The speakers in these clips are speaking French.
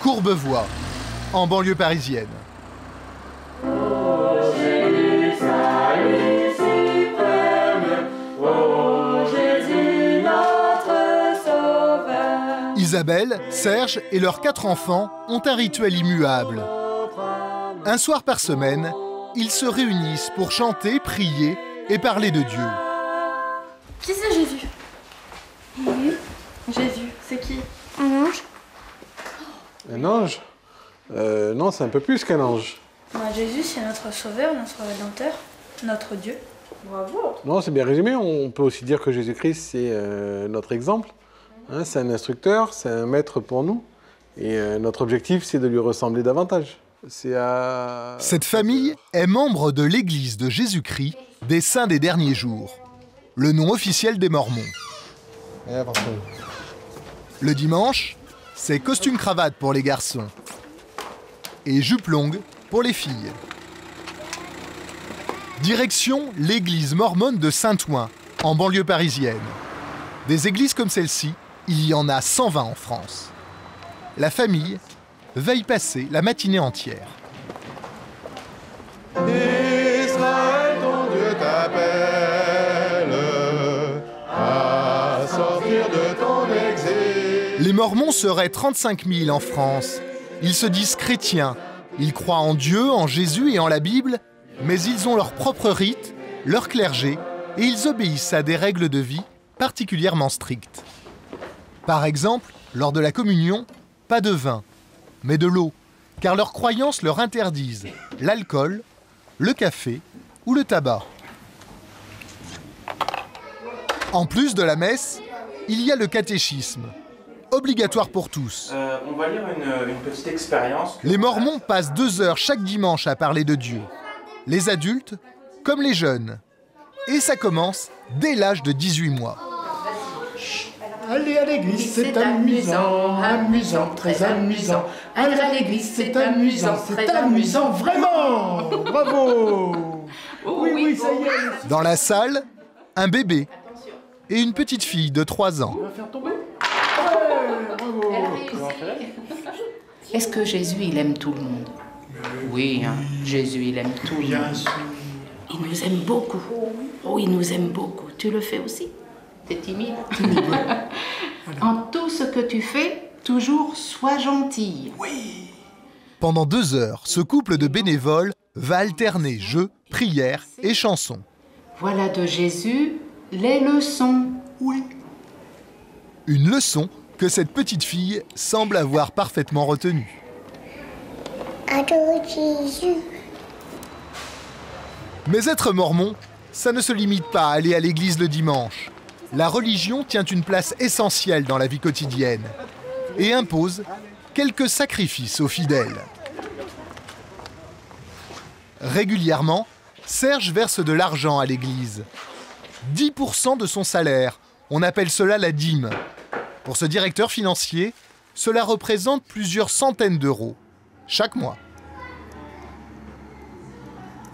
Courbevoie, en banlieue parisienne. Isabelle, Serge et leurs 4 enfants ont un rituel immuable. Un soir par semaine, ils se réunissent pour chanter, prier et parler de Dieu. Qui c'est Jésus? Jésus, c'est qui? Un ange? Un ange? Non, c'est un peu plus qu'un ange. Jésus, c'est notre sauveur, notre rédempteur, notre Dieu. Bravo! Non, c'est bien résumé. On peut aussi dire que Jésus-Christ, c'est notre exemple. Hein, c'est un instructeur, c'est un maître pour nous. Et notre objectif, c'est de lui ressembler davantage. Cette famille est membre de l'Église de Jésus-Christ des Saints des Derniers Jours, le nom officiel des Mormons. Le dimanche, c'est costume-cravate pour les garçons et jupe longue pour les filles. Direction l'église mormone de Saint-Ouen, en banlieue parisienne. Des églises comme celle-ci, il y en a 120 en France. La famille va y passer la matinée entière. Israël, ton Dieu t'appelle à sortir de ton exil. Les Mormons seraient 35 000 en France. Ils se disent chrétiens. Ils croient en Dieu, en Jésus et en la Bible, mais ils ont leur propre rite, leur clergé, et ils obéissent à des règles de vie particulièrement strictes. Par exemple, lors de la communion, pas de vin, mais de l'eau, car leurs croyances leur interdisent l'alcool, le café ou le tabac. En plus de la messe, il y a le catéchisme, obligatoire pour tous. On va lire une petite expérience. Les Mormons passent 2 heures chaque dimanche à parler de Dieu. Les adultes comme les jeunes. Et ça commence dès l'âge de 18 mois. Aller à l'église, c'est amusant, amusant, très amusant. Aller à l'église, c'est amusant, vraiment. Bravo. Oui, ça y est. Dans la salle, un bébé et une petite fille de 3 ans. On va faire tomber. Ouais, bravo. Est-ce que Jésus, il aime tout le monde? Oui, hein, Jésus, il aime tout le monde. Il nous aime beaucoup. Oh, il nous aime beaucoup. Tu le fais aussi? T'es timide? En tout ce que tu fais, toujours sois gentille. Oui. Pendant 2 heures, ce couple de bénévoles va alterner jeux, prières et chansons. Voilà de Jésus les leçons. Oui. Une leçon que cette petite fille semble avoir parfaitement retenue. Adore Jésus. Mais être mormon, ça ne se limite pas à aller à l'église le dimanche. La religion tient une place essentielle dans la vie quotidienne et impose quelques sacrifices aux fidèles. Régulièrement, Serge verse de l'argent à l'église. 10% de son salaire, on appelle cela la dîme. Pour ce directeur financier, cela représente plusieurs centaines d'euros chaque mois.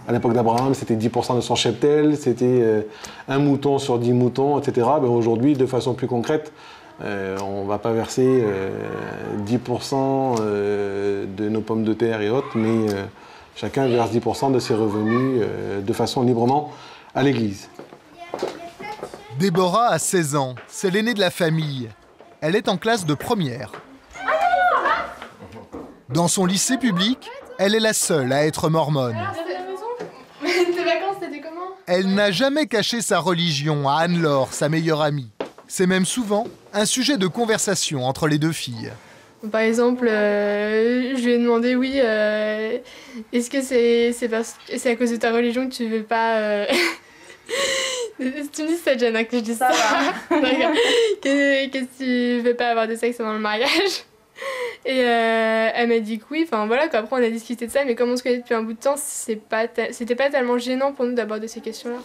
À l'époque d'Abraham, c'était 10% de son cheptel, c'était 1 mouton sur 10 moutons, etc. Ben aujourd'hui, de façon plus concrète, on ne va pas verser 10% de nos pommes de terre et autres, mais chacun verse 10% de ses revenus de façon librement à l'église. Déborah a 16 ans, c'est l'aînée de la famille. Elle est en classe de première. Dans son lycée public, elle est la seule à être mormone. Tes vacances, c'était comment? Elle n'a jamais caché sa religion à Anne-Laure, sa meilleure amie. C'est même souvent un sujet de conversation entre les 2 filles. Par exemple, je lui ai demandé, oui, est-ce que c'est à cause de ta religion que tu veux pas... Tu me dis si ça te gêne que je dis ça. Que tu veux pas avoir de sexe avant le mariage. Et elle m'a dit que oui, enfin voilà, qu'après on a discuté de ça, mais comme on se connaît depuis un bout de temps, c'était pas tellement gênant pour nous d'aborder ces questions-là.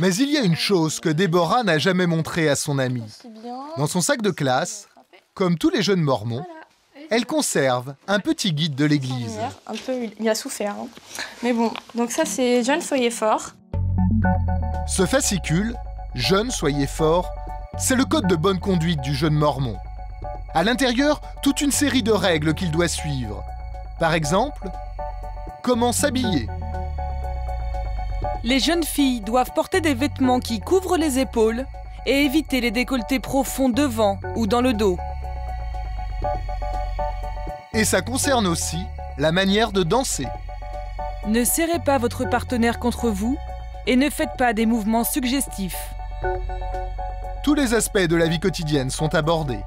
Mais il y a une chose que Déborah n'a jamais montrée à son amie. Dans son sac de classe, comme tous les jeunes mormons, elle conserve un petit guide de l'église. Un peu, il a souffert. Hein. Mais bon, donc ça c'est Jeune, soyez fort. Ce fascicule, Jeune, soyez fort, c'est le code de bonne conduite du jeune mormon. À l'intérieur, toute une série de règles qu'il doit suivre. Par exemple, comment s'habiller. Les jeunes filles doivent porter des vêtements qui couvrent les épaules et éviter les décolletés profonds devant ou dans le dos. Et ça concerne aussi la manière de danser. Ne serrez pas votre partenaire contre vous et ne faites pas des mouvements suggestifs. Tous les aspects de la vie quotidienne sont abordés.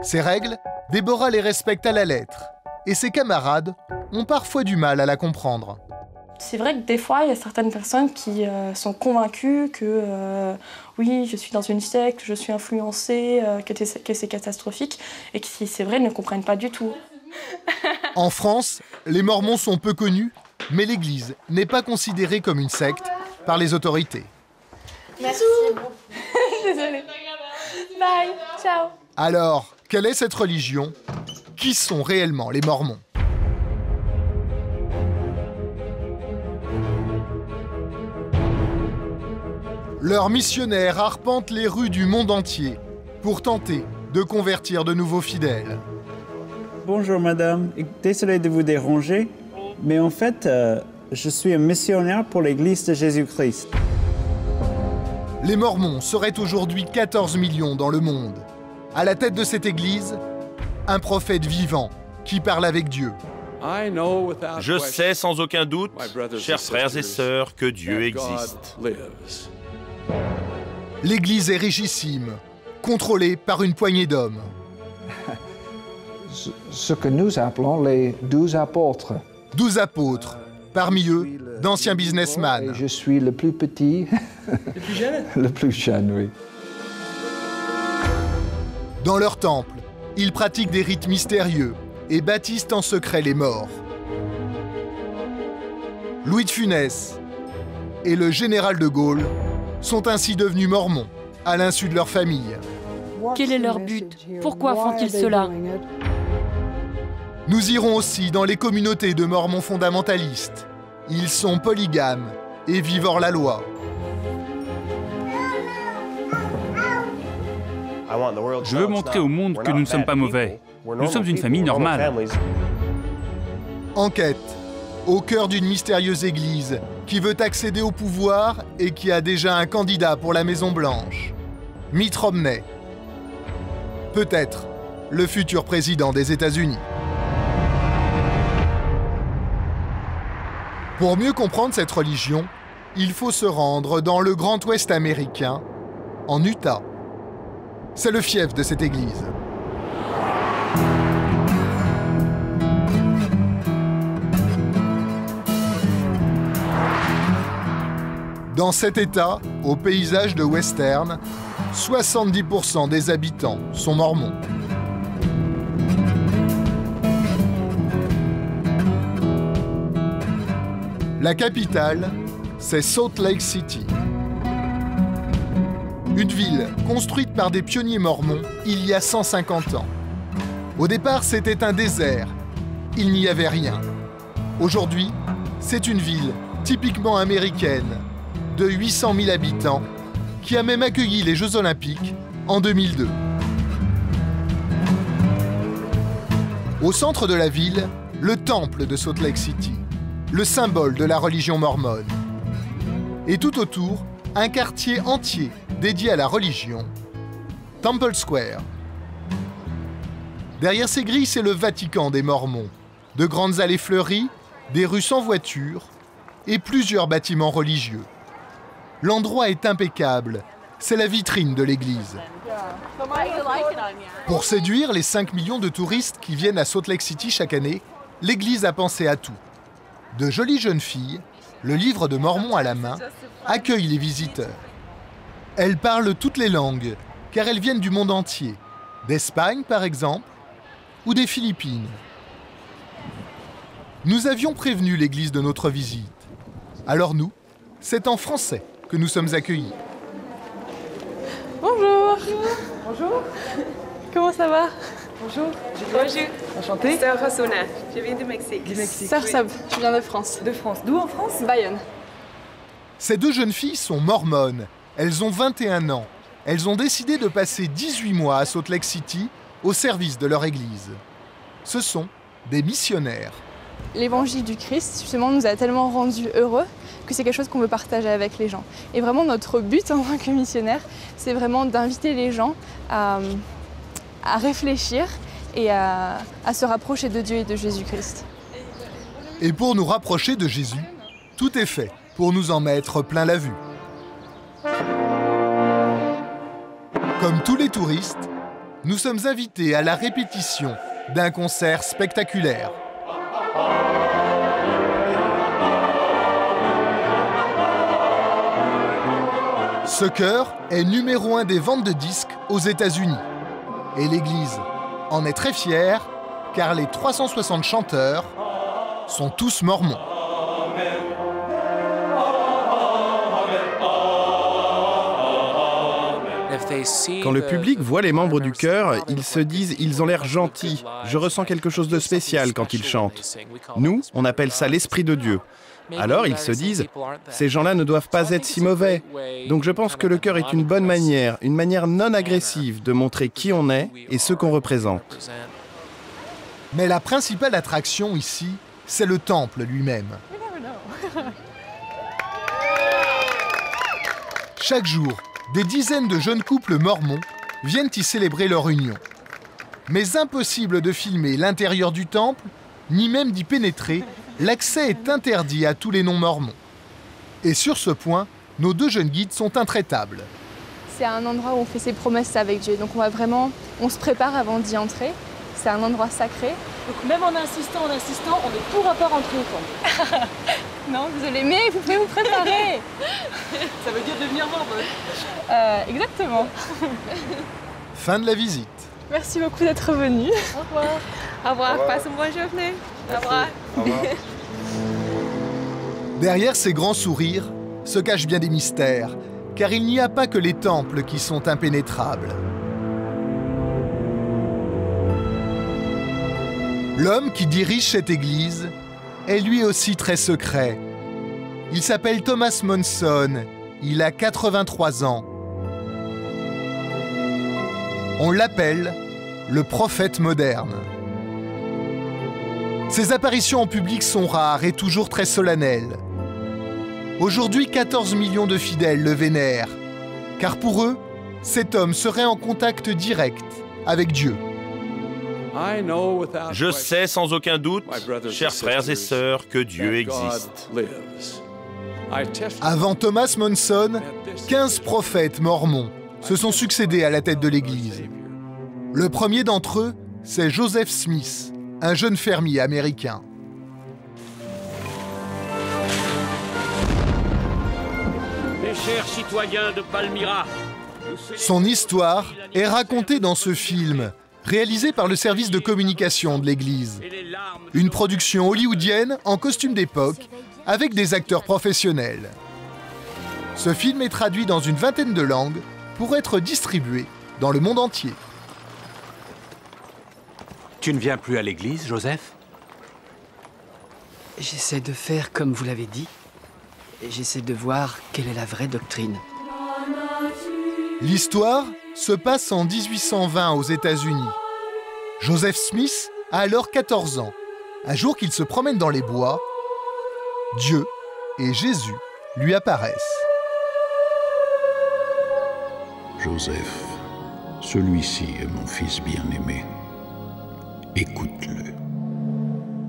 Ces règles, Déborah les respecte à la lettre. Et ses camarades ont parfois du mal à la comprendre. C'est vrai que des fois, il y a certaines personnes qui sont convaincues que oui, je suis dans une secte, je suis influencée, que c'est catastrophique, et qui, c'est vrai, ne comprennent pas du tout. En France, les Mormons sont peu connus, mais l'Église n'est pas considérée comme une secte par les autorités. Merci. Désolée. Bye. Ciao. Alors, quelle est cette religion? Qui sont réellement les Mormons? Leurs missionnaires arpentent les rues du monde entier pour tenter de convertir de nouveaux fidèles. Bonjour madame, désolé de vous déranger, mais en fait, je suis un missionnaire pour l'Église de Jésus-Christ. Les Mormons seraient aujourd'hui 14 millions dans le monde. À la tête de cette Église, un prophète vivant qui parle avec Dieu. Je sais sans aucun doute, chers frères et sœurs, que Dieu existe. L'Église est richissime, contrôlée par une poignée d'hommes. Ce que nous appelons les 12 apôtres. 12 apôtres, parmi eux, d'anciens businessmen. Et je suis le plus petit. Le plus jeune? Le plus jeune, oui. Dans leur temple, ils pratiquent des rites mystérieux et baptisent en secret les morts. Louis de Funès et le général de Gaulle sont ainsi devenus mormons, à l'insu de leur famille. Quel est leur but? Pourquoi font-ils cela? Nous irons aussi dans les communautés de mormons fondamentalistes. Ils sont polygames et vivent hors la loi. Je veux montrer au monde que nous ne sommes pas mauvais. Nous sommes une famille normale. Enquête, au cœur d'une mystérieuse église qui veut accéder au pouvoir et qui a déjà un candidat pour la Maison-Blanche. Mitt Romney. Peut-être le futur président des États-Unis. Pour mieux comprendre cette religion, il faut se rendre dans le Grand Ouest américain, en Utah. C'est le fief de cette église. Dans cet État, au paysage de western, 70% des habitants sont mormons. La capitale, c'est Salt Lake City. Une ville construite par des pionniers mormons il y a 150 ans. Au départ, c'était un désert. Il n'y avait rien. Aujourd'hui, c'est une ville typiquement américaine, de 800 000 habitants, qui a même accueilli les Jeux Olympiques en 2002. Au centre de la ville, le temple de Salt Lake City, le symbole de la religion mormone. Et tout autour, un quartier entier dédié à la religion, Temple Square. Derrière ces grilles, c'est le Vatican des Mormons. De grandes allées fleuries, des rues sans voiture et plusieurs bâtiments religieux. L'endroit est impeccable. C'est la vitrine de l'église. Pour séduire les 5 millions de touristes qui viennent à Salt Lake City chaque année, l'église a pensé à tout. De jolies jeunes filles, le livre de Mormon à la main, accueillent les visiteurs. Elles parlent toutes les langues, car elles viennent du monde entier. D'Espagne, par exemple, ou des Philippines. Nous avions prévenu l'église de notre visite. Alors nous, c'est en français que nous sommes accueillis. Bonjour. Bonjour. Comment ça va? Bonjour. Bonjour. Enchantée. Sœur Rosona. Je viens du Mexique. Du Mexique. Sœur Sob, je viens de France. De France. D'où en France? Bayonne. Ces deux jeunes filles sont mormones. Elles ont 21 ans. Elles ont décidé de passer 18 mois à Salt Lake City au service de leur Église. Ce sont des missionnaires. L'évangile du Christ, justement, nous a tellement rendus heureux que c'est quelque chose qu'on veut partager avec les gens. Et vraiment, notre but en tant que missionnaire, c'est vraiment d'inviter les gens à réfléchir et à se rapprocher de Dieu et de Jésus-Christ. Et pour nous rapprocher de Jésus, tout est fait pour nous en mettre plein la vue. Comme tous les touristes, nous sommes invités à la répétition d'un concert spectaculaire. Ce chœur est numéro 1 des ventes de disques aux États-Unis. Et l'Église en est très fière, car les 360 chanteurs sont tous mormons. Quand le public voit les membres du chœur, ils se disent « ils ont l'air gentils, je ressens quelque chose de spécial quand ils chantent ». Nous, on appelle ça l'Esprit de Dieu. Alors ils se disent « ces gens-là ne doivent pas être si mauvais ». Donc je pense que le chœur est une manière non agressive de montrer qui on est et ce qu'on représente. Mais la principale attraction ici, c'est le temple lui-même. Chaque jour, des dizaines de jeunes couples mormons viennent y célébrer leur union. Mais impossible de filmer l'intérieur du temple, ni même d'y pénétrer, l'accès est interdit à tous les non-mormons. Et sur ce point, nos deux jeunes guides sont intraitables. C'est un endroit où on fait ses promesses avec Dieu, donc on se prépare avant d'y entrer. C'est un endroit sacré. Donc même en insistant, on ne pourra pas rentrer au temple. Non, désolé, mais vous pouvez vous préparer. Ça veut dire devenir membre. Exactement. Fin de la visite. Merci beaucoup d'être venu. Au revoir. Au revoir. Passe une bonne journée. Au revoir. Au revoir. Derrière ces grands sourires se cachent bien des mystères, car il n'y a pas que les temples qui sont impénétrables. L'homme qui dirige cette église est lui aussi très secret. Il s'appelle Thomas Monson, il a 83 ans. On l'appelle le prophète moderne. Ses apparitions en public sont rares et toujours très solennelles. Aujourd'hui, 14 millions de fidèles le vénèrent, car pour eux, cet homme serait en contact direct avec Dieu. Je sais sans aucun doute, chers frères et sœurs, que Dieu existe. Avant Thomas Monson, 15 prophètes mormons se sont succédés à la tête de l'Église. Le premier d'entre eux, c'est Joseph Smith, un jeune fermier américain. Mes chers citoyens de Palmyra, son histoire est racontée dans ce film, réalisé par le service de communication de l'Église. Une production hollywoodienne en costume d'époque, avec des acteurs professionnels. Ce film est traduit dans une vingtaine de langues pour être distribué dans le monde entier. Tu ne viens plus à l'église, Joseph? J'essaie de faire comme vous l'avez dit. J'essaie de voir quelle est la vraie doctrine. L'histoire se passe en 1820 aux États-Unis. Joseph Smith a alors 14 ans. Un jour qu'il se promène dans les bois, Dieu et Jésus lui apparaissent. Joseph, celui-ci est mon fils bien-aimé. Écoute-le.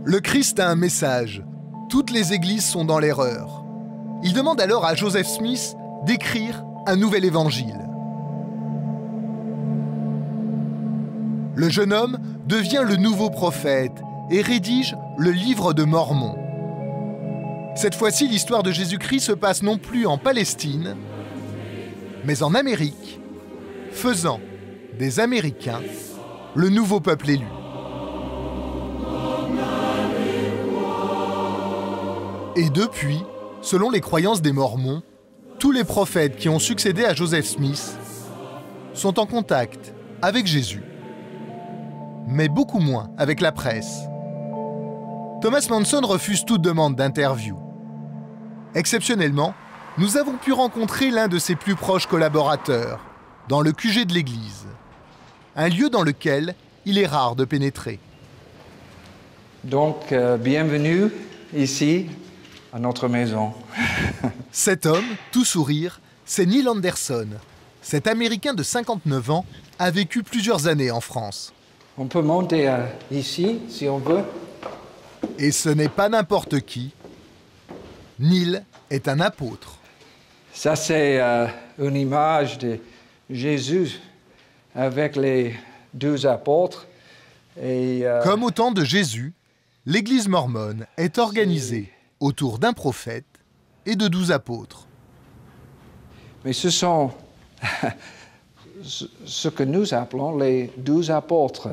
Le Christ a un message. Toutes les églises sont dans l'erreur. Il demande alors à Joseph Smith d'écrire un nouvel évangile. Le jeune homme devient le nouveau prophète et rédige le livre de Mormon. Cette fois-ci, l'histoire de Jésus-Christ se passe non plus en Palestine, mais en Amérique, faisant des Américains le nouveau peuple élu. Et depuis, selon les croyances des Mormons, tous les prophètes qui ont succédé à Joseph Smith sont en contact avec Jésus, mais beaucoup moins avec la presse. Thomas Monson refuse toute demande d'interview. Exceptionnellement, nous avons pu rencontrer l'un de ses plus proches collaborateurs, dans le QG de l'église. un lieu dans lequel il est rare de pénétrer. Donc, bienvenue ici, à notre maison. Cet homme, tout sourire, c'est Neil Anderson. Cet Américain de 59 ans a vécu plusieurs années en France. On peut monter ici, si on veut. Et ce n'est pas n'importe qui. Neil est un apôtre. Ça, c'est une image de Jésus avec les 12 apôtres. Et, Comme au temps de Jésus, l'Église mormone est organisée autour d'un prophète et de 12 apôtres. Mais ce sont ce que nous appelons les 12 apôtres.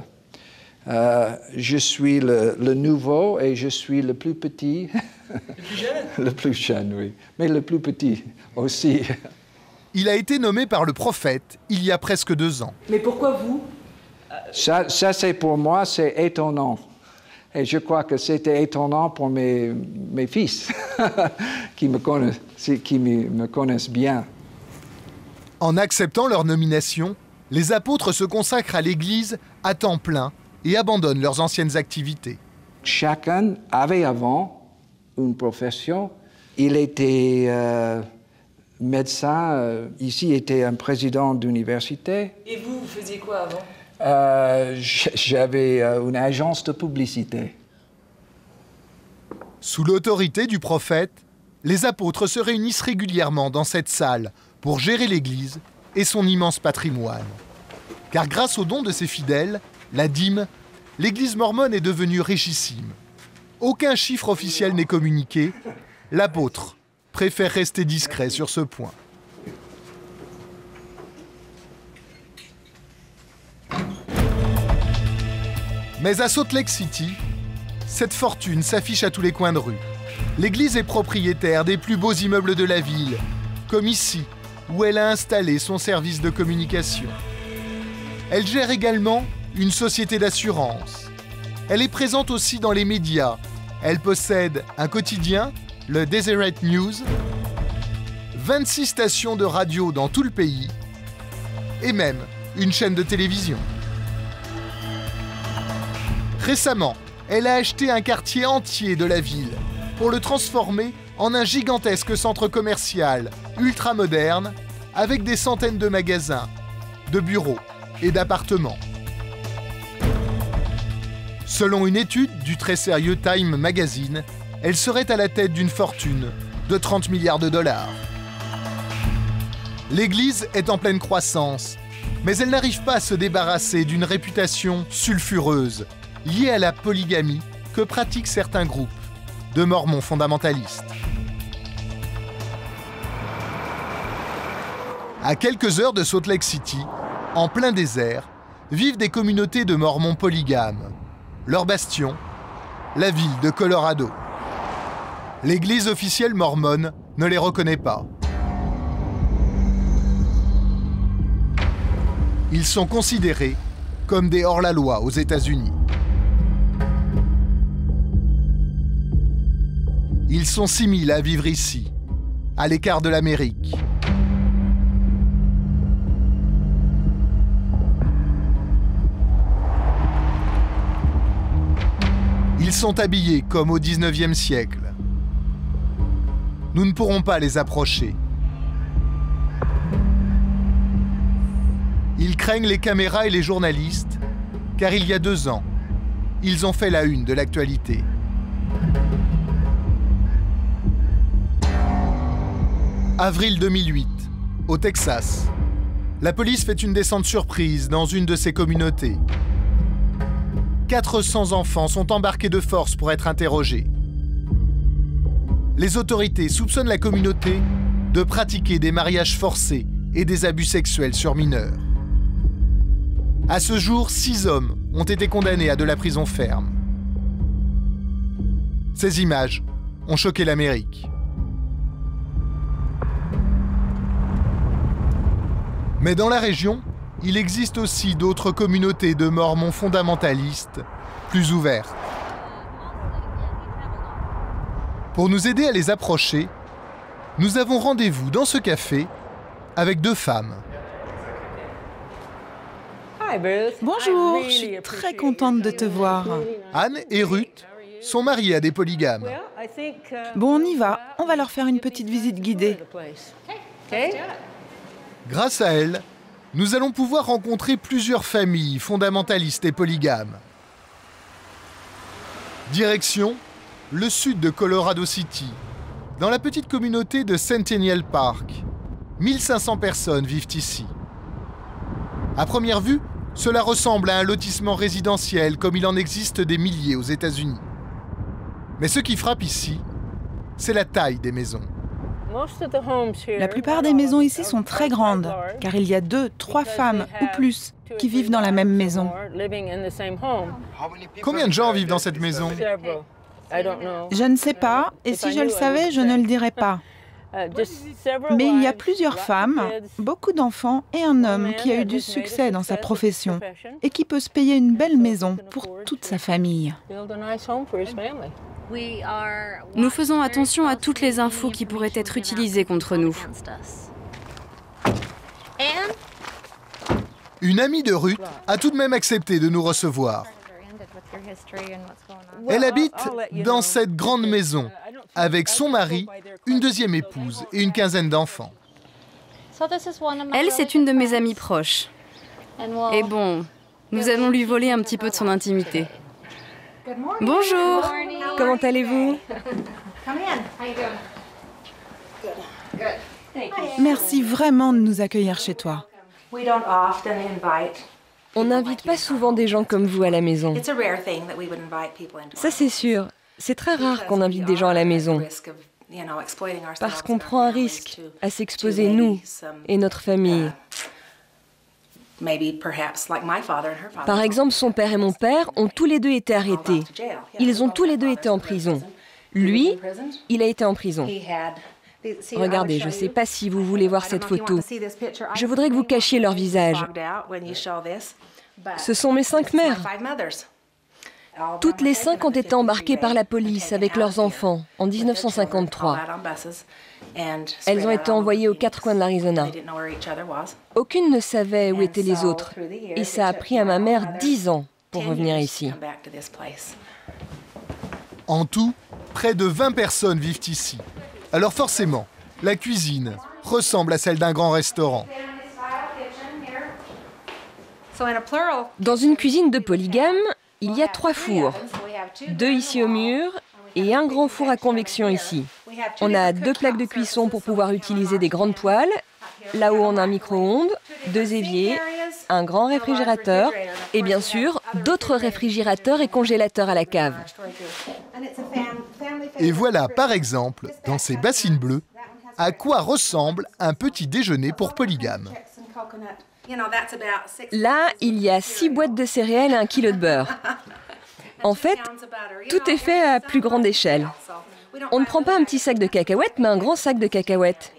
Je suis le nouveau et je suis le plus petit. Le plus jeune? Le plus jeune, oui. Mais le plus petit aussi. Il a été nommé par le prophète il y a presque 2 ans. Mais pourquoi vous? Ça c'est pour moi, c'est étonnant. Et je crois que c'était étonnant pour mes fils qui me connaissent bien. En acceptant leur nomination, les apôtres se consacrent à l'Église à temps plein et abandonnent leurs anciennes activités. Chacun avait avant une profession. Il était médecin, ici était un président d'université. Et vous faisiez quoi avant? J'avais une agence de publicité. Sous l'autorité du prophète, les apôtres se réunissent régulièrement dans cette salle pour gérer l'Église et son immense patrimoine. Car grâce aux dons de ses fidèles, la dîme, l'Église mormone est devenue richissime. Aucun chiffre officiel n'est communiqué. L'apôtre préfère rester discret sur ce point. Mais à Salt Lake City, cette fortune s'affiche à tous les coins de rue. L'église est propriétaire des plus beaux immeubles de la ville, comme ici, où elle a installé son service de communication. Elle gère également une société d'assurance. Elle est présente aussi dans les médias. Elle possède un quotidien, le Deseret News, 26 stations de radio dans tout le pays, et même une chaîne de télévision. Récemment, elle a acheté un quartier entier de la ville pour le transformer en un gigantesque centre commercial ultra-moderne avec des centaines de magasins, de bureaux et d'appartements. Selon une étude du très sérieux Time Magazine, elle serait à la tête d'une fortune de 30 milliards de dollars. L'Église est en pleine croissance, mais elle n'arrive pas à se débarrasser d'une réputation sulfureuse liée à la polygamie que pratiquent certains groupes de mormons fondamentalistes. À quelques heures de Salt Lake City, en plein désert, vivent des communautés de mormons polygames. Leur bastion, la ville de Colorado. L'Église officielle mormone ne les reconnaît pas. Ils sont considérés comme des hors-la-loi aux États-Unis. Ils sont 6 000 à vivre ici, à l'écart de l'Amérique. Ils sont habillés comme au XIXe siècle. Nous ne pourrons pas les approcher. Ils craignent les caméras et les journalistes, car il y a 2 ans, ils ont fait la une de l'actualité. Avril 2008, au Texas. La police fait une descente surprise dans une de ces communautés. 400 enfants sont embarqués de force pour être interrogés. Les autorités soupçonnent la communauté de pratiquer des mariages forcés et des abus sexuels sur mineurs. À ce jour, 6 hommes ont été condamnés à de la prison ferme. Ces images ont choqué l'Amérique. Mais dans la région, il existe aussi d'autres communautés de mormons fondamentalistes plus ouvertes. Pour nous aider à les approcher, nous avons rendez-vous dans ce café avec 2 femmes. Bonjour, je suis très contente de te voir. Anne et Ruth sont mariées à des polygames. Bon, on y va. On va leur faire une petite visite guidée. Grâce à elles, nous allons pouvoir rencontrer plusieurs familles fondamentalistes et polygames. Direction le sud de Colorado City, dans la petite communauté de Centennial Park. 1500 personnes vivent ici. À première vue, cela ressemble à un lotissement résidentiel comme il en existe des milliers aux États-Unis. Mais ce qui frappe ici, c'est la taille des maisons. La plupart des maisons ici sont très grandes, car il y a 2, 3 femmes ou plus qui vivent dans la même maison. Combien de gens vivent dans cette maison? Je ne sais pas, et si je le savais, je ne le dirais pas. Mais il y a plusieurs femmes, beaucoup d'enfants et un homme qui a eu du succès dans sa profession et qui peut se payer une belle maison pour toute sa famille. Nous faisons attention à toutes les infos qui pourraient être utilisées contre nous. Une amie de Ruth a tout de même accepté de nous recevoir. Elle habite dans cette grande maison, avec son mari, une deuxième épouse et une quinzaine d'enfants. Elle, c'est une de mes amies proches. Et bon, nous allons lui voler un petit peu de son intimité. Bonjour, comment allez-vous? Merci vraiment de nous accueillir chez toi. On n'invite pas souvent des gens comme vous à la maison. Ça, c'est sûr. C'est très rare qu'on invite des gens à la maison. Parce qu'on prend un risque à s'exposer, nous et notre famille. Par exemple, son père et mon père ont tous les deux été arrêtés. Ils ont tous les deux été en prison. Lui, il a été en prison. Regardez, je ne sais pas si vous voulez voir cette photo. Je voudrais que vous cachiez leur visage. Ce sont mes 5 mères. Toutes les 5 ont été embarquées par la police avec leurs enfants en 1953. Elles ont été envoyées aux 4 coins de l'Arizona. Aucune ne savait où étaient les autres. Et ça a pris à ma mère 10 ans pour revenir ici. En tout, près de 20 personnes vivent ici. Alors forcément, la cuisine ressemble à celle d'un grand restaurant. Dans une cuisine de polygame, il y a 3 fours. 2 ici au mur et un grand four à convection ici. On a 2 plaques de cuisson pour pouvoir utiliser des grandes poêles. Là-haut, on a un micro-ondes, 2 éviers, un grand réfrigérateur et bien sûr, d'autres réfrigérateurs et congélateurs à la cave. Et voilà, par exemple, dans ces bassines bleues, à quoi ressemble un petit déjeuner pour polygames. Là, il y a 6 boîtes de céréales et 1 kilo de beurre. En fait, tout est fait à plus grande échelle. On ne prend pas un petit sac de cacahuètes, mais un grand sac de cacahuètes.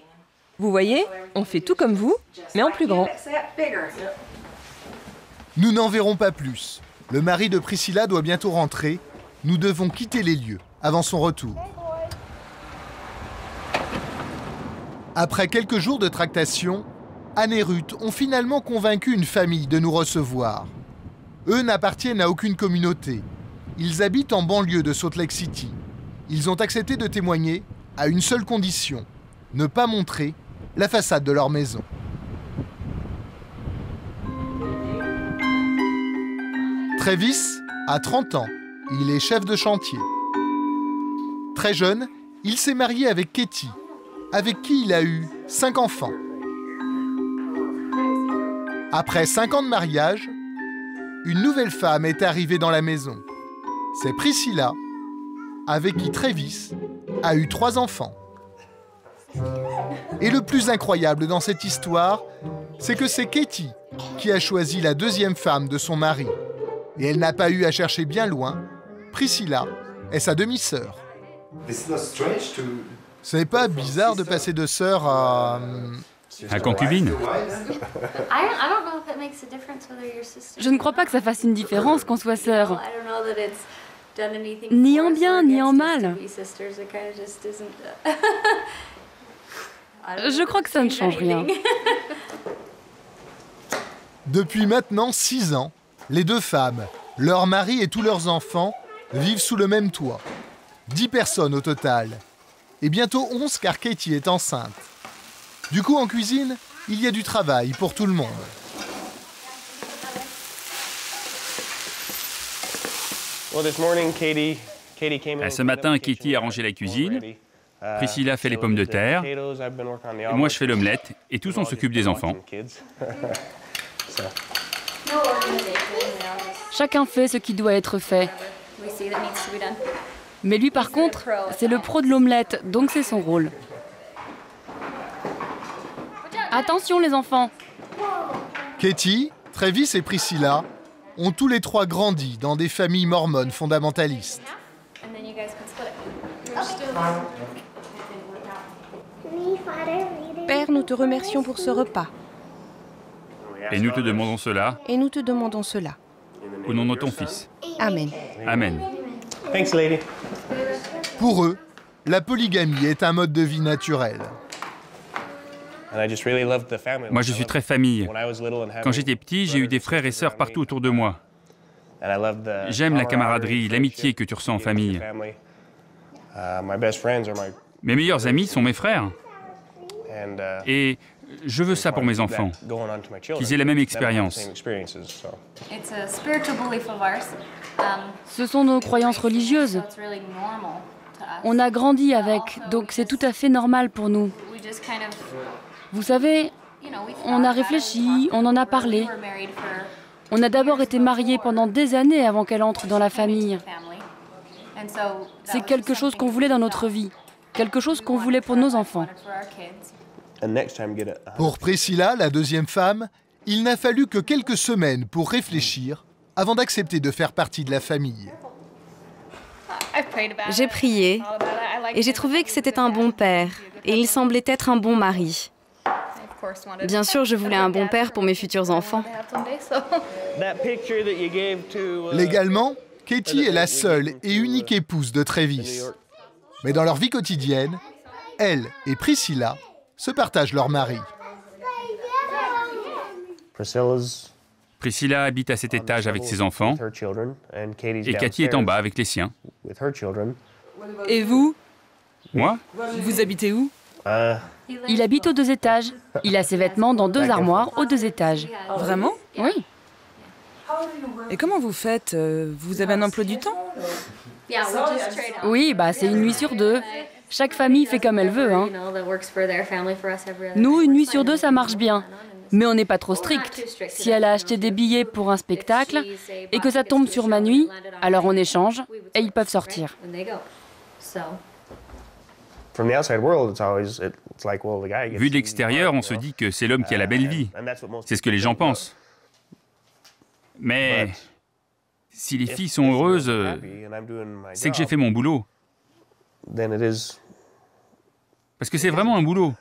Vous voyez, on fait tout comme vous, mais en plus grand. Nous n'en verrons pas plus. Le mari de Priscilla doit bientôt rentrer. Nous devons quitter les lieux avant son retour. Après quelques jours de tractation, Anne et Ruth ont finalement convaincu une famille de nous recevoir. Eux n'appartiennent à aucune communauté. Ils habitent en banlieue de Salt Lake City. Ils ont accepté de témoigner à une seule condition, ne pas montrer la façade de leur maison. Travis a 30 ans. Il est chef de chantier. Très jeune, il s'est marié avec Katie, avec qui il a eu 5 enfants. Après 5 ans de mariage, une nouvelle femme est arrivée dans la maison. C'est Priscilla, avec qui Travis a eu 3 enfants. Et le plus incroyable dans cette histoire, c'est que c'est Katie qui a choisi la deuxième femme de son mari. Et elle n'a pas eu à chercher bien loin. Priscilla est sa demi-sœur. Ce n'est pas bizarre de passer de sœur à... concubine. Je ne crois pas que ça fasse une différence qu'on soit sœurs. Ni en bien, ni en mal. Je crois que ça ne change rien. Depuis maintenant 6 ans, les 2 femmes, leurs maris et tous leurs enfants vivent sous le même toit. 10 personnes au total. Et bientôt 11 car Katie est enceinte. Du coup, en cuisine, il y a du travail pour tout le monde. Ce matin, Katie a rangé la cuisine, Priscilla fait les pommes de terre, et moi je fais l'omelette, et tous on s'occupe des enfants. Chacun fait ce qui doit être fait. Mais lui par contre, c'est le pro de l'omelette, donc c'est son rôle. Attention les enfants! Katie, Travis et Priscilla ont tous les 3 grandi dans des familles mormones fondamentalistes. Père, nous te remercions pour ce repas. Et nous te demandons cela. Et nous te demandons cela. Au nom de ton Fils. Amen. Amen. Thanks, lady. Pour eux, la polygamie est un mode de vie naturel. Moi, je suis très famille. Quand j'étais petit, j'ai eu des frères et sœurs partout autour de moi. J'aime la camaraderie, l'amitié que tu ressens en famille. Mes meilleurs amis sont mes frères. Et je veux ça pour mes enfants, qu'ils aient la même expérience. Ce sont nos croyances religieuses. On a grandi avec, donc c'est tout à fait normal pour nous. Vous savez, on a réfléchi, on en a parlé. On a d'abord été mariés pendant des années avant qu'elle entre dans la famille. C'est quelque chose qu'on voulait dans notre vie, quelque chose qu'on voulait pour nos enfants. Pour Priscilla, la 2e femme, il n'a fallu que quelques semaines pour réfléchir avant d'accepter de faire partie de la famille. J'ai prié et j'ai trouvé que c'était un bon père et il semblait être un bon mari. Bien sûr, je voulais un bon père pour mes futurs enfants. Légalement, Katie est la seule et unique épouse de Travis. Mais dans leur vie quotidienne, elle et Priscilla se partagent leur mari. Priscilla habite à cet étage avec ses enfants et Katie est en bas avec les siens. Et vous? Moi? Vous habitez où? Il habite aux 2 étages. Il a ses vêtements dans 2 armoires aux 2 étages. Vraiment? Oui. Et comment vous faites? Vous avez un emploi du temps? Oui, c'est une nuit sur 2. Chaque famille fait comme elle veut. Hein. Nous, une nuit sur 2, ça marche bien. Mais on n'est pas trop strict. Si elle a acheté des billets pour un spectacle et que ça tombe sur ma nuit, alors on échange et ils peuvent sortir. Vu de l'extérieur, on se dit que c'est l'homme qui a la belle vie. C'est ce que les gens pensent. Mais si les filles sont heureuses, c'est que j'ai fait mon boulot. Parce que c'est vraiment un boulot.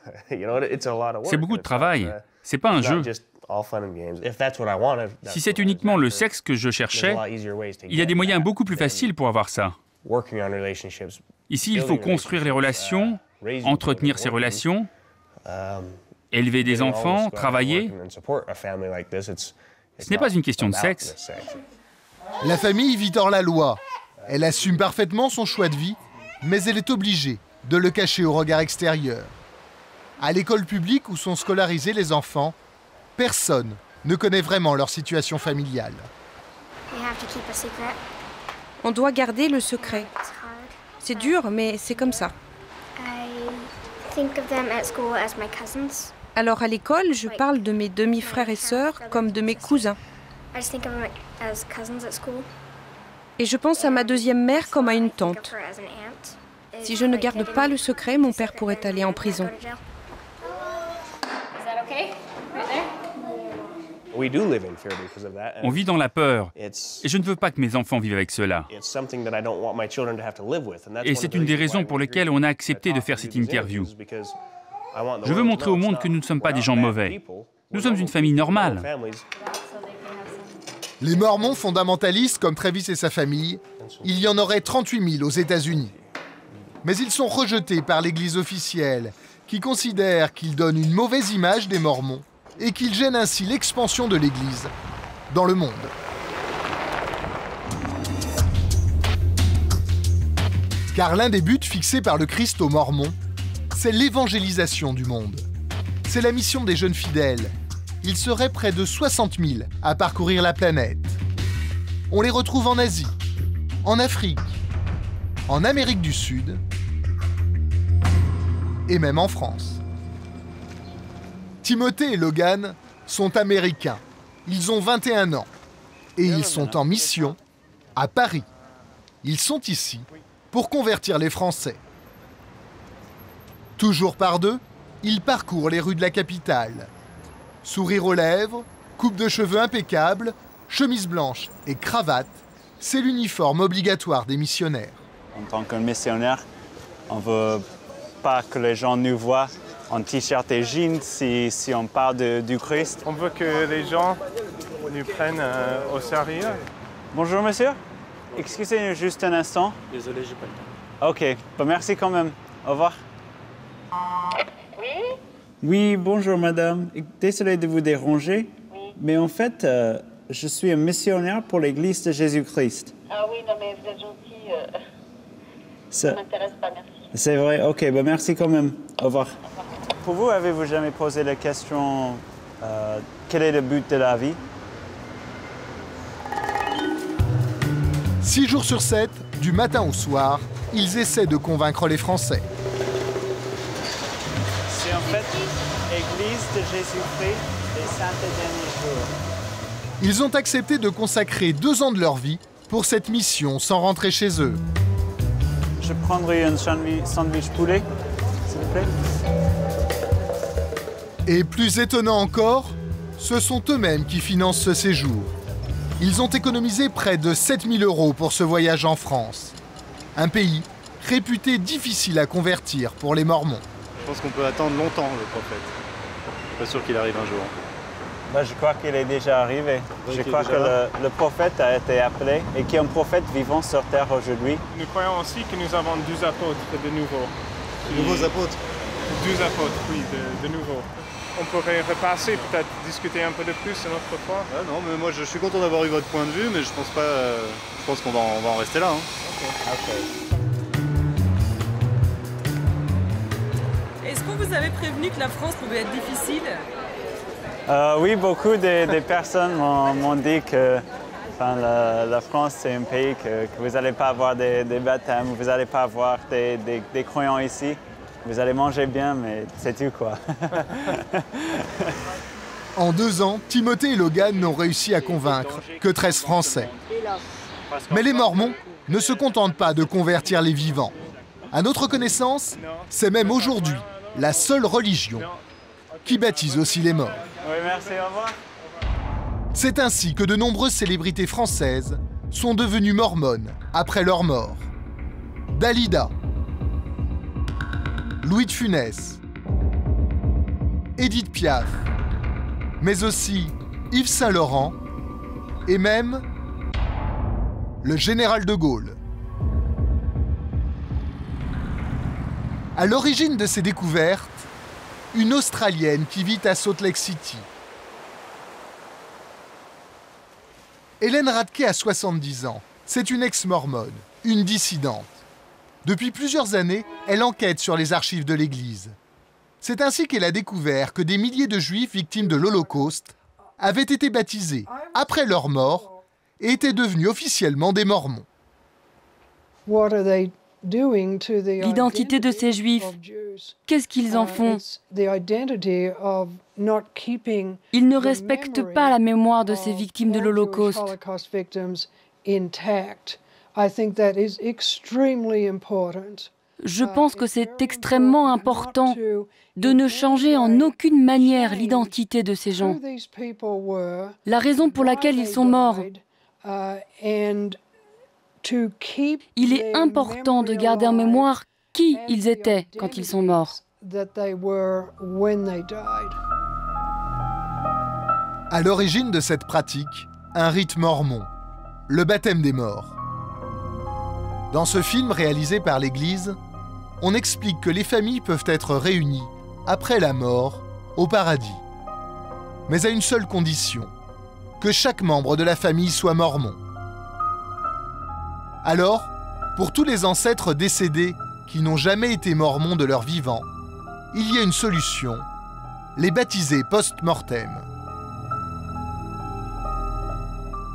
C'est beaucoup de travail. C'est pas un jeu. Si c'est uniquement le sexe que je cherchais, il y a des moyens beaucoup plus faciles pour avoir ça. Ici, il faut construire les relations, entretenir ces relations, élever des enfants, travailler. Ce n'est pas une question de sexe. La famille vit hors la loi. Elle assume parfaitement son choix de vie, mais elle est obligée de le cacher au regard extérieur. À l'école publique où sont scolarisés les enfants, personne ne connaît vraiment leur situation familiale. On doit garder le secret. C'est dur, mais c'est comme ça. Alors à l'école, je parle de mes demi-frères et sœurs comme de mes cousins. Et je pense à ma 2e mère comme à une tante. Si je ne garde pas le secret, mon père pourrait aller en prison. On vit dans la peur, et je ne veux pas que mes enfants vivent avec cela. Et c'est une des raisons pour lesquelles on a accepté de faire cette interview. Je veux montrer au monde que nous ne sommes pas des gens mauvais. Nous sommes une famille normale. Les Mormons fondamentalistes comme Travis et sa famille, il y en aurait 38 000 aux États-Unis. Mais ils sont rejetés par l'Église officielle, qui considère qu'ils donnent une mauvaise image des Mormons et qu'ils gênent ainsi l'expansion de l'Église dans le monde. Car l'un des buts fixés par le Christ aux Mormons, c'est l'évangélisation du monde. C'est la mission des jeunes fidèles. Ils seraient près de 60 000 à parcourir la planète. On les retrouve en Asie, en Afrique, en Amérique du Sud et même en France. Timothée et Logan sont américains. Ils ont 21 ans et ils sont en mission à Paris. Ils sont ici pour convertir les Français. Toujours par deux, ils parcourent les rues de la capitale. Sourire aux lèvres, coupe de cheveux impeccable, chemise blanche et cravate, c'est l'uniforme obligatoire des missionnaires. En tant que missionnaire, on ne veut pas que les gens nous voient en t-shirt et jeans si on parle du Christ. On veut que les gens nous prennent au sérieux. Bonjour monsieur, excusez-nous juste un instant. Désolé, j'ai pas le temps. Ok, bah, merci quand même. Au revoir. Oui, bonjour madame. Désolé de vous déranger, mais en fait, je suis un missionnaire pour l'Église de Jésus-Christ. Ah oui, non mais vous êtes gentil, ça ne m'intéresse pas, merci. C'est vrai, ok, bah merci quand même. Au revoir. Pour vous, avez-vous jamais posé la question quel est le but de la vie? 6 jours sur 7, du matin au soir, ils essaient de convaincre les Français. C'est en fait l'Église de Jésus-Christ des saints des derniers jours. Ils ont accepté de consacrer 2 ans de leur vie pour cette mission sans rentrer chez eux. Je prendrai un sandwich poulet, s'il vous plaît. Et plus étonnant encore, ce sont eux-mêmes qui financent ce séjour. Ils ont économisé près de 7 000 € pour ce voyage en France. Un pays réputé difficile à convertir pour les Mormons. Je pense qu'on peut attendre longtemps le prophète. Je suis pas sûr qu'il arrive un jour. Bah, je crois qu'il est déjà arrivé. Je crois que le prophète a été appelé et qu'il y a un prophète vivant sur terre aujourd'hui. Nous croyons aussi que nous avons 12 apôtres de nouveau. De nouveaux apôtres? 12 apôtres, oui, de nouveau. On pourrait repasser, peut-être discuter un peu de plus une autre fois. Ah non, mais moi je suis content d'avoir eu votre point de vue, mais je pense pas. Je pense qu'on va en rester là. Hein. Okay. Est-ce qu'on vous avait prévenu que la France pouvait être difficile? Oui, beaucoup des personnes m'ont dit que la France, c'est un pays que vous n'allez pas avoir des baptêmes, vous n'allez pas avoir des croyants ici. Vous allez manger bien, mais c'est tout, quoi. En 2 ans, Timothée et Logan n'ont réussi à convaincre que 13 Français. Mais les Mormons ne se contentent pas de convertir les vivants. À notre connaissance, c'est même aujourd'hui la seule religion qui baptise aussi les morts. Oui, merci, au revoir. C'est ainsi que de nombreuses célébrités françaises sont devenues mormones après leur mort. Dalida, Louis de Funès, Édith Piaf, mais aussi Yves Saint-Laurent et même le général de Gaulle. À l'origine de ces découvertes, une Australienne qui vit à Salt Lake City. Hélène Radke a 70 ans. C'est une ex-mormone, une dissidente. Depuis plusieurs années, elle enquête sur les archives de l'Église. C'est ainsi qu'elle a découvert que des milliers de Juifs victimes de l'Holocauste avaient été baptisés après leur mort et étaient devenus officiellement des Mormons. L'identité de ces Juifs, qu'est-ce qu'ils en font? Ils ne respectent pas la mémoire de ces victimes de l'Holocauste. Je pense que c'est extrêmement important de ne changer en aucune manière l'identité de ces gens. La raison pour laquelle ils sont morts. Il est important de garder en mémoire qui ils étaient quand ils sont morts. À l'origine de cette pratique, un rite mormon, le baptême des morts. Dans ce film réalisé par l'Église, on explique que les familles peuvent être réunies après la mort au paradis. mais à une seule condition, que chaque membre de la famille soit mormon. Alors, pour tous les ancêtres décédés qui n'ont jamais été mormons de leur vivant, il y a une solution, les baptiser post-mortem.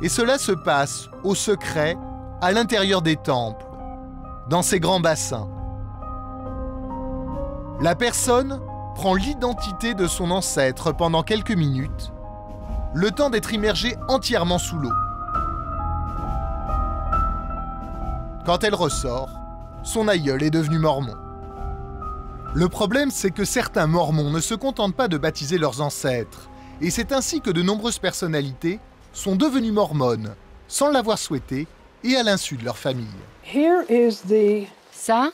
Et cela se passe au secret, à l'intérieur des temples, dans ces grands bassins. La personne prend l'identité de son ancêtre pendant quelques minutes, le temps d'être immergée entièrement sous l'eau. Quand elle ressort, son aïeul est devenu mormon. Le problème, c'est que certains mormons ne se contentent pas de baptiser leurs ancêtres, et c'est ainsi que de nombreuses personnalités sont devenues mormones, sans l'avoir souhaité et à l'insu de leur famille. Ça,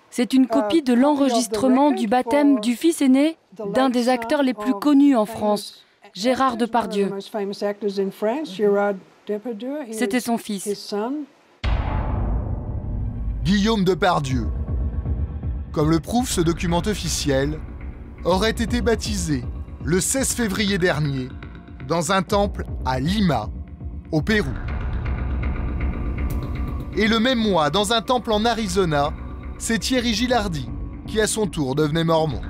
c'est une copie de l'enregistrement du baptême du fils aîné d'un des acteurs les plus connus en France, Gérard Depardieu. C'était son fils. Guillaume Depardieu, comme le prouve ce document officiel, aurait été baptisé le 16 février dernier dans un temple à Lima, au Pérou. Et le même mois, dans un temple en Arizona, c'est Thierry Gilardi qui à son tour devenait mormon.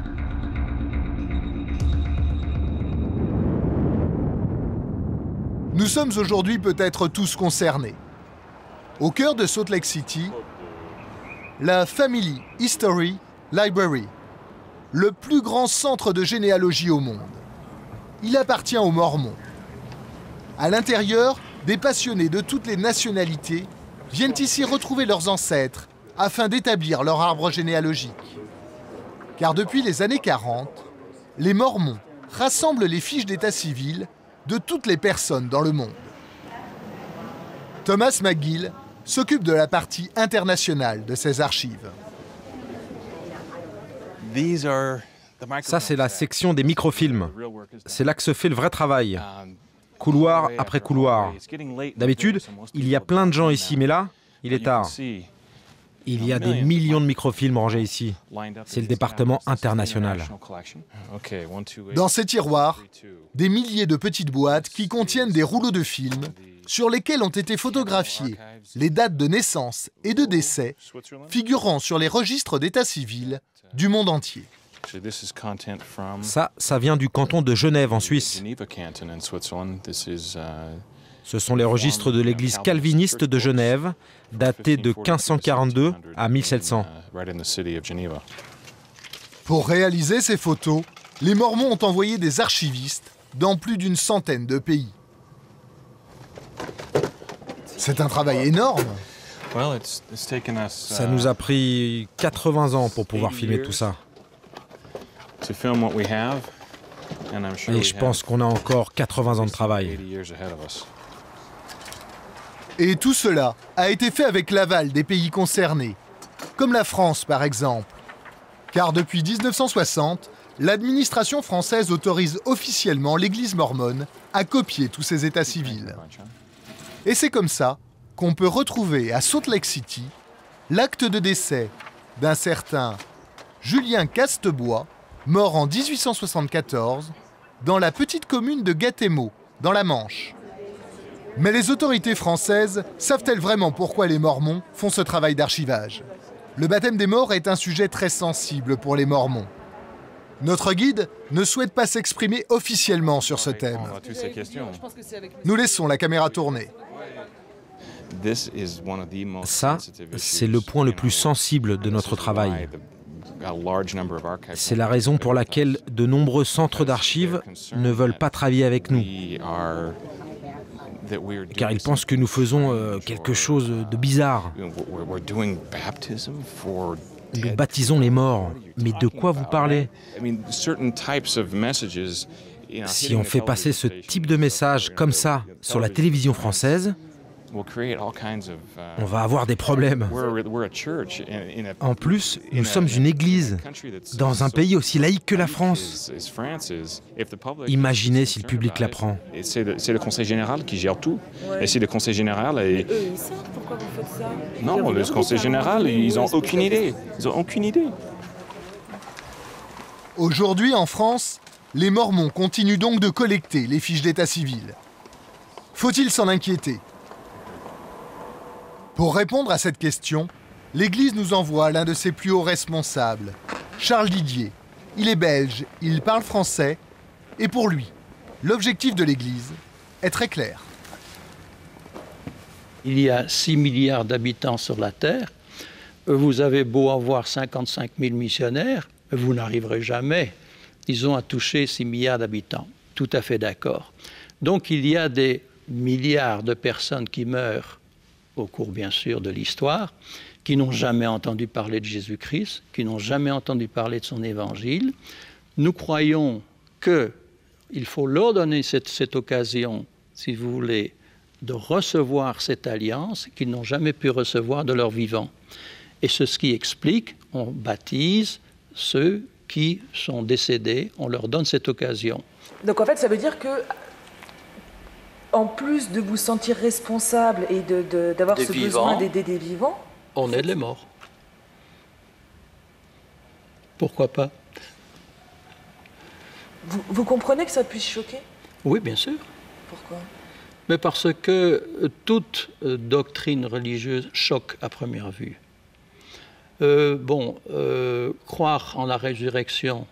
Nous sommes aujourd'hui peut-être tous concernés. Au cœur de Salt Lake City, la Family History Library, le plus grand centre de généalogie au monde. Il appartient aux Mormons. À l'intérieur, des passionnés de toutes les nationalités viennent ici retrouver leurs ancêtres afin d'établir leur arbre généalogique. Car depuis les années 40, les Mormons rassemblent les fiches d'état civil de toutes les personnes dans le monde. Thomas McGill s'occupe de la partie internationale de ces archives. Ça, c'est la section des microfilms. C'est là que se fait le vrai travail. Couloir après couloir. D'habitude, il y a plein de gens ici, mais là, il est tard. Il y a des millions de microfilms rangés ici. C'est le département international. Dans ces tiroirs, des milliers de petites boîtes qui contiennent des rouleaux de films sur lesquels ont été photographiées les dates de naissance et de décès figurant sur les registres d'état civil du monde entier. Ça vient du canton de Genève en Suisse. Ce sont les registres de l'église calviniste de Genève, datés de 1542 à 1700. Pour réaliser ces photos, les Mormons ont envoyé des archivistes dans plus d'une centaine de pays. C'est un travail énorme. Ça nous a pris 80 ans pour pouvoir filmer tout ça. Et je pense qu'on a encore 80 ans de travail. Et tout cela a été fait avec l'aval des pays concernés, comme la France par exemple. Car depuis 1960, l'administration française autorise officiellement l'Église mormone à copier tous ses états civils. Et c'est comme ça qu'on peut retrouver à Salt Lake City l'acte de décès d'un certain Julien Castebois, mort en 1874, dans la petite commune de Gâtemoc, dans la Manche. Mais les autorités françaises savent-elles vraiment pourquoi les Mormons font ce travail d'archivage? Le baptême des morts est un sujet très sensible pour les Mormons. Notre guide ne souhaite pas s'exprimer officiellement sur ce thème. Nous laissons la caméra tourner. Ça, c'est le point le plus sensible de notre travail. C'est la raison pour laquelle de nombreux centres d'archives ne veulent pas travailler avec nous. Car ils pensent que nous faisons quelque chose de bizarre. Nous baptisons les morts. Mais de quoi vous parlez? Si on fait passer ce type de message comme ça sur la télévision française, on va avoir des problèmes. En plus, nous sommes une église, dans un pays aussi laïque que la France. Imaginez si le public l'apprend. C'est le conseil général qui gère tout. Et si le conseil général... Mais eux, ils savent pourquoi vous faites ça? Non, le conseil général, ils n'ont aucune idée. Ils n'ont aucune idée. Aujourd'hui, en France, Les Mormons continuent donc de collecter les fiches d'état civil. Faut-il s'en inquiéter? Pour répondre à cette question, l'Église nous envoie l'un de ses plus hauts responsables, Charles Didier. Il est belge, il parle français, et pour lui, l'objectif de l'Église est très clair. Il y a 6 milliards d'habitants sur la Terre. Vous avez beau avoir 55 000 missionnaires, vous n'arriverez jamais, disons, à toucher 6 milliards d'habitants. Tout à fait d'accord. Donc il y a des milliards de personnes qui meurent au cours, bien sûr, de l'histoire, qui n'ont jamais entendu parler de Jésus-Christ, qui n'ont jamais entendu parler de son évangile. Nous croyons qu'il faut leur donner cette occasion, si vous voulez, de recevoir cette alliance qu'ils n'ont jamais pu recevoir de leur vivant. Et c'est ce qui explique, on baptise ceux qui sont décédés, on leur donne cette occasion. Donc en fait, ça veut dire que, en plus de vous sentir responsable et d'avoir ce besoin d'aider des vivants, on aide les morts. Pourquoi pas? Vous comprenez que ça puisse choquer? Oui, bien sûr. Pourquoi? Mais parce que toute doctrine religieuse choque à première vue. Croire en la résurrection,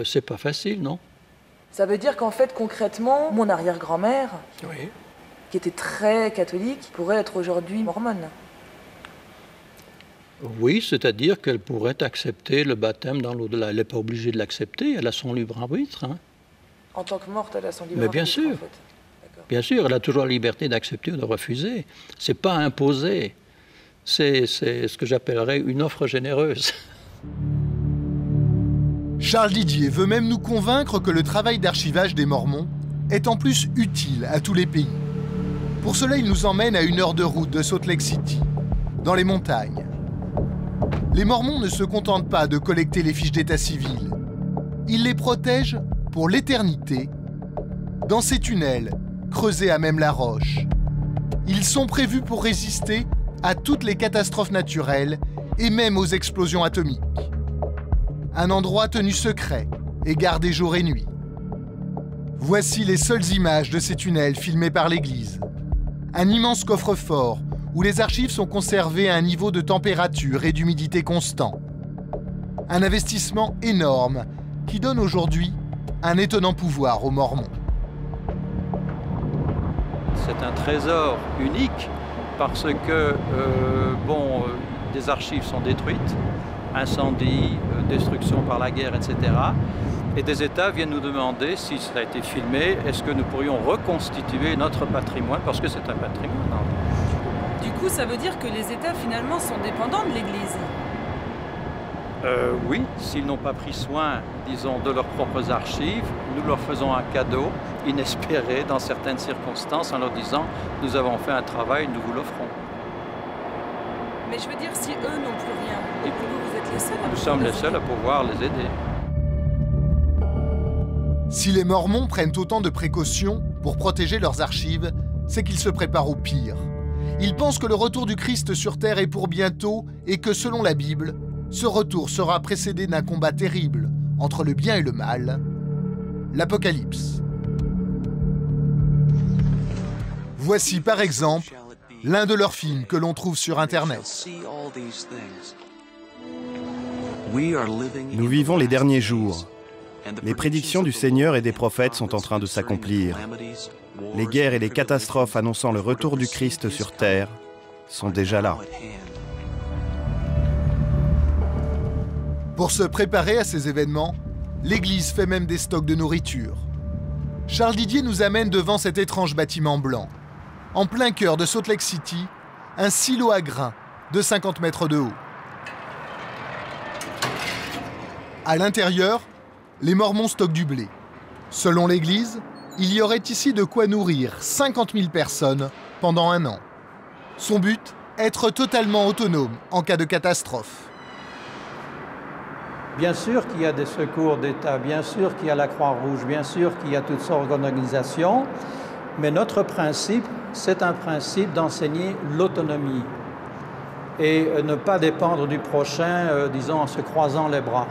c'est pas facile, non? Ça veut dire qu'en fait, concrètement, mon arrière-grand-mère, qui était très catholique, pourrait être aujourd'hui mormone. Oui, c'est-à-dire qu'elle pourrait accepter le baptême dans l'au-delà. Elle n'est pas obligée de l'accepter, elle a son libre arbitre. Hein. En tant que morte, elle a son libre arbitre. Mais bien sûr, en fait. Bien sûr, elle a toujours la liberté d'accepter ou de refuser. C'est pas imposé. C'est ce que j'appellerais une offre généreuse. Charles Didier veut même nous convaincre que le travail d'archivage des Mormons est en plus utile à tous les pays. Pour cela, il nous emmène à 1 heure de route de Salt Lake City, dans les montagnes. Les Mormons ne se contentent pas de collecter les fiches d'état civil. Ils les protègent pour l'éternité dans ces tunnels creusés à même la roche. Ils sont prévus pour résister à toutes les catastrophes naturelles et même aux explosions atomiques. Un endroit tenu secret et gardé jour et nuit. Voici les seules images de ces tunnels filmés par l'Église. Un immense coffre-fort où les archives sont conservées à un niveau de température et d'humidité constant. Un investissement énorme qui donne aujourd'hui un étonnant pouvoir aux Mormons. C'est un trésor unique parce que, des archives sont détruites, incendie, destruction par la guerre, etc. Et des États viennent nous demander, si cela a été filmé, est-ce que nous pourrions reconstituer notre patrimoine, parce que c'est un patrimoine. Du coup, ça veut dire que les États, finalement, sont dépendants de l'Église. Oui, s'ils n'ont pas pris soin, disons, de leurs propres archives, nous leur faisons un cadeau inespéré dans certaines circonstances en leur disant « nous avons fait un travail, nous vous l'offrons ». Mais je veux dire, si eux n'ont plus rien, et que vous êtes les seuls à... Nous sommes les seuls à pouvoir les aider. Si les Mormons prennent autant de précautions pour protéger leurs archives, c'est qu'ils se préparent au pire. Ils pensent que le retour du Christ sur Terre est pour bientôt et que, selon la Bible, ce retour sera précédé d'un combat terrible entre le bien et le mal, l'Apocalypse. Voici par exemple l'un de leurs films que l'on trouve sur Internet. Nous vivons les derniers jours. Les prédictions du Seigneur et des prophètes sont en train de s'accomplir. Les guerres et les catastrophes annonçant le retour du Christ sur Terre sont déjà là. Pour se préparer à ces événements, l'Église fait même des stocks de nourriture. Charles Didier nous amène devant cet étrange bâtiment blanc. En plein cœur de Salt Lake City, un silo à grains de 50 mètres de haut. À l'intérieur, les Mormons stockent du blé. Selon l'Église, il y aurait ici de quoi nourrir 50 000 personnes pendant 1 an. Son but, être totalement autonome en cas de catastrophe. Bien sûr qu'il y a des secours d'État, bien sûr qu'il y a la Croix-Rouge, bien sûr qu'il y a toutes sortes d'organisations, mais notre principe, c'est un principe d'enseigner l'autonomie et ne pas dépendre du prochain, disons, en se croisant les bras.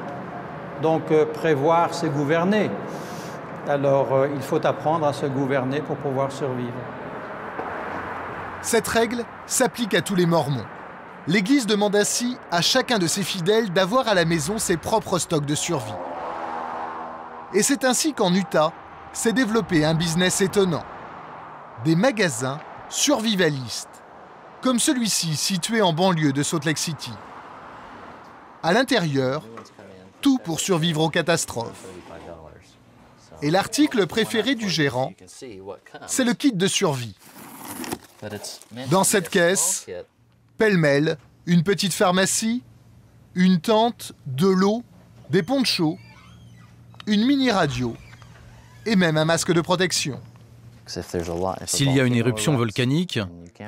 Donc prévoir, c'est gouverner. Alors il faut apprendre à se gouverner pour pouvoir survivre. Cette règle s'applique à tous les Mormons. L'Église demande ainsi à chacun de ses fidèles d'avoir à la maison ses propres stocks de survie. Et c'est ainsi qu'en Utah s'est développé un business étonnant. Des magasins survivalistes, comme celui-ci situé en banlieue de Salt Lake City. À l'intérieur, tout pour survivre aux catastrophes. Et l'article préféré du gérant, c'est le kit de survie. Dans cette caisse, pêle-mêle, une petite pharmacie, une tente, de l'eau, des ponchos, une mini-radio et même un masque de protection. S'il y a une éruption volcanique,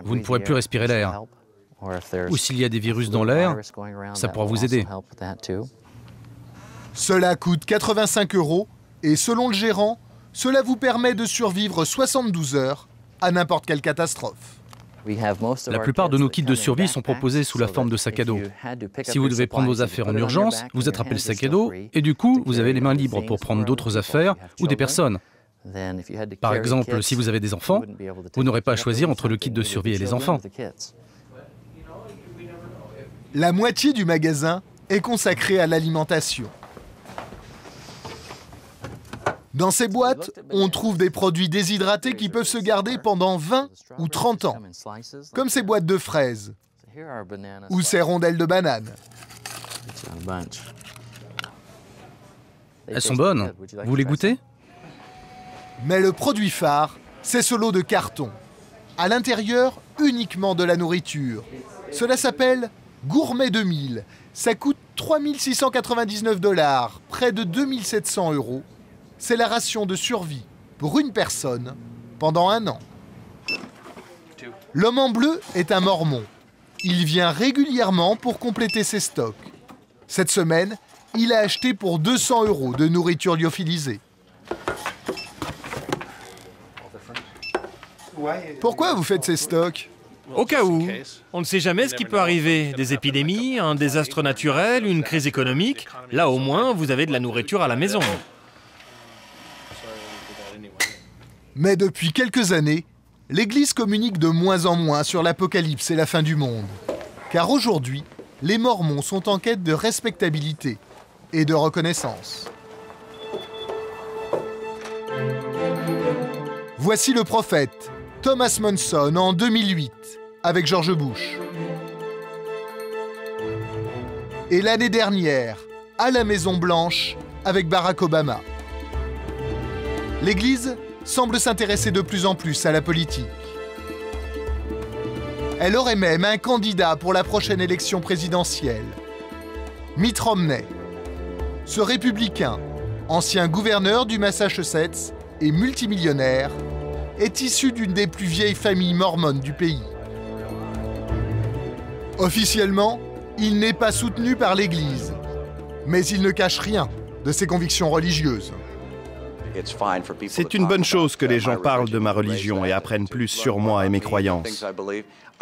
vous ne pourrez plus respirer l'air. Ou s'il y a des virus dans l'air, ça pourra vous aider. Cela coûte 85 € et selon le gérant, cela vous permet de survivre 72 heures à n'importe quelle catastrophe. La plupart de nos kits de survie sont proposés sous la forme de sacs à dos. Si vous devez prendre vos affaires en urgence, vous attrapez le sac à dos et du coup, vous avez les mains libres pour prendre d'autres affaires ou des personnes. Par exemple, si vous avez des enfants, vous n'aurez pas à choisir entre le kit de survie et les enfants. La moitié du magasin est consacrée à l'alimentation. Dans ces boîtes, on trouve des produits déshydratés qui peuvent se garder pendant 20 ou 30 ans, comme ces boîtes de fraises ou ces rondelles de bananes. Elles sont bonnes. Vous les goûtez? Mais le produit phare, c'est ce lot de carton. À l'intérieur, uniquement de la nourriture. Cela s'appelle Gourmet 2000. Ça coûte 3 699 $, près de 2 700 €. C'est la ration de survie pour une personne pendant 1 an. L'homme en bleu est un mormon. Il vient régulièrement pour compléter ses stocks. Cette semaine, il a acheté pour 200 € de nourriture lyophilisée. Pourquoi vous faites ces stocks? Au cas où. On ne sait jamais ce qui peut arriver. Des épidémies, un désastre naturel, une crise économique. Là, au moins, vous avez de la nourriture à la maison. Mais depuis quelques années, l'Église communique de moins en moins sur l'Apocalypse et la fin du monde. Car aujourd'hui, les Mormons sont en quête de respectabilité et de reconnaissance. Voici le prophète, Thomas Monson, en 2008, avec George Bush. Et l'année dernière, à la Maison-Blanche, avec Barack Obama. L'Église semble s'intéresser de plus en plus à la politique. Elle aurait même un candidat pour la prochaine élection présidentielle. Mitt Romney. Ce républicain, ancien gouverneur du Massachusetts et multimillionnaire, est issu d'une des plus vieilles familles mormones du pays. Officiellement, il n'est pas soutenu par l'Église, mais il ne cache rien de ses convictions religieuses. C'est une bonne chose que les gens parlent de ma religion et apprennent plus sur moi et mes croyances.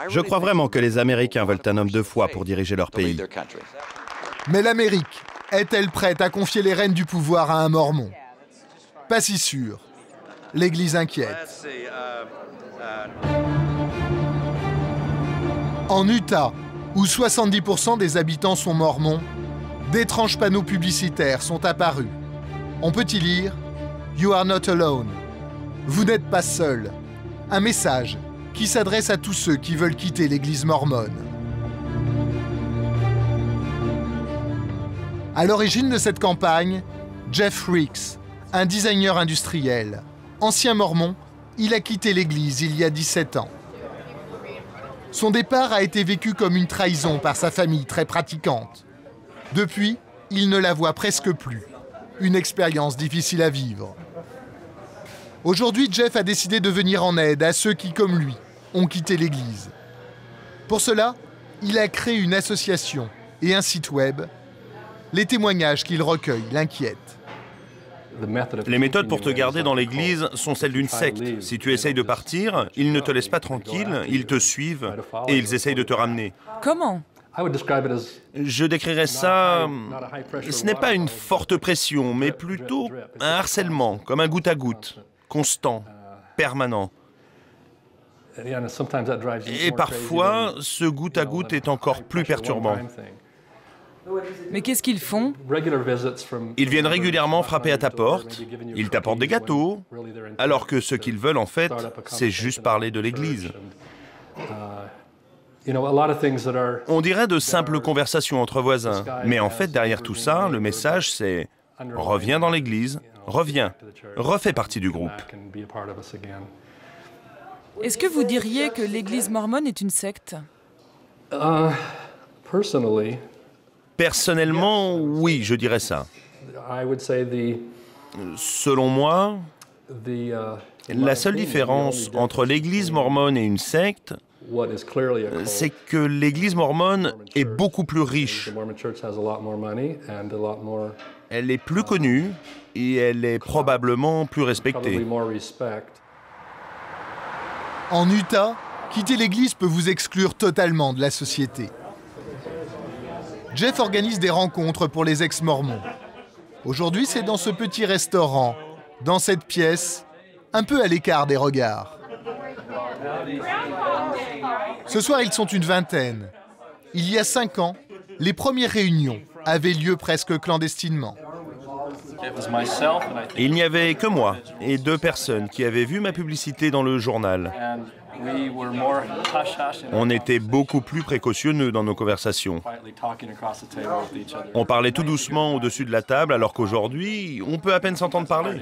Je crois vraiment que les Américains veulent un homme de foi pour diriger leur pays. Mais l'Amérique est-elle prête à confier les rênes du pouvoir à un mormon? Pas si sûr. L'Église inquiète. En Utah, où 70% des habitants sont mormons, d'étranges panneaux publicitaires sont apparus. On peut y lire « You are not alone ». Vous n'êtes pas seul. Un message qui s'adresse à tous ceux qui veulent quitter l'Église mormone. À l'origine de cette campagne, Jeff Ricks, un designer industriel. Ancien mormon, il a quitté l'Église il y a 17 ans. Son départ a été vécu comme une trahison par sa famille très pratiquante. Depuis, il ne la voit presque plus. Une expérience difficile à vivre. Aujourd'hui, Jeff a décidé de venir en aide à ceux qui, comme lui, ont quitté l'Église. Pour cela, il a créé une association et un site web. Les témoignages qu'il recueille l'inquiètent. Les méthodes pour te garder dans l'Église sont celles d'une secte. Si tu essayes de partir, ils ne te laissent pas tranquille, ils te suivent et ils essayent de te ramener. Comment? Je décrirais ça... Ce n'est pas une forte pression, mais plutôt un harcèlement, comme un goutte à goutte, constant, permanent. Et parfois, ce goutte à goutte est encore plus perturbant. Mais qu'est-ce qu'ils font? Ils viennent régulièrement frapper à ta porte, ils t'apportent des gâteaux, alors que ce qu'ils veulent en fait, c'est juste parler de l'Église. On dirait de simples conversations entre voisins, mais en fait derrière tout ça, le message c'est « Reviens dans l'Église, reviens, refais partie du groupe ». Est-ce que vous diriez que l'Église mormone est une secte? Personnellement, oui, je dirais ça. Selon moi, la seule différence entre l'Église mormone et une secte, c'est que l'Église mormone est beaucoup plus riche. Elle est plus connue et elle est probablement plus respectée. En Utah, quitter l'Église peut vous exclure totalement de la société. Jeff organise des rencontres pour les ex-mormons. Aujourd'hui, c'est dans ce petit restaurant, dans cette pièce, un peu à l'écart des regards. Ce soir, ils sont une vingtaine. Il y a 5 ans, les premières réunions avaient lieu presque clandestinement. Il n'y avait que moi et 2 personnes qui avaient vu ma publicité dans le journal. On était beaucoup plus précautionneux dans nos conversations. On parlait tout doucement au-dessus de la table, alors qu'aujourd'hui, on peut à peine s'entendre parler.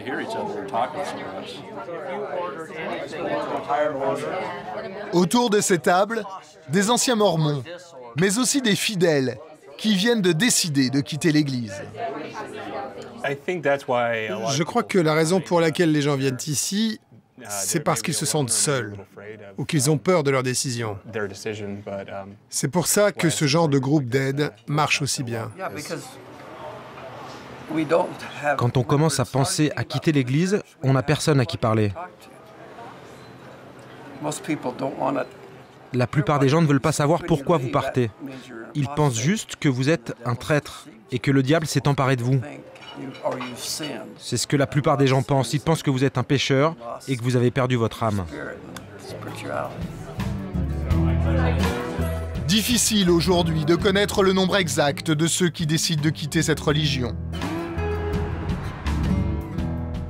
Autour de ces tables, des anciens mormons, mais aussi des fidèles qui viennent de décider de quitter l'Église. Je crois que la raison pour laquelle les gens viennent ici, c'est parce qu'ils se sentent seuls ou qu'ils ont peur de leurs décisions. C'est pour ça que ce genre de groupe d'aide marche aussi bien. Quand on commence à penser à quitter l'Église, on n'a personne à qui parler. La plupart des gens ne veulent pas savoir pourquoi vous partez. Ils pensent juste que vous êtes un traître et que le diable s'est emparé de vous. C'est ce que la plupart des gens pensent. Ils pensent que vous êtes un pécheur et que vous avez perdu votre âme. Difficile aujourd'hui de connaître le nombre exact de ceux qui décident de quitter cette religion.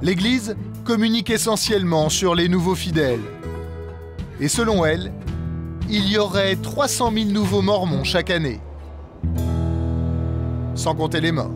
L'Église communique essentiellement sur les nouveaux fidèles. Et selon elle, il y aurait 300 000 nouveaux mormons chaque année. Sans compter les morts.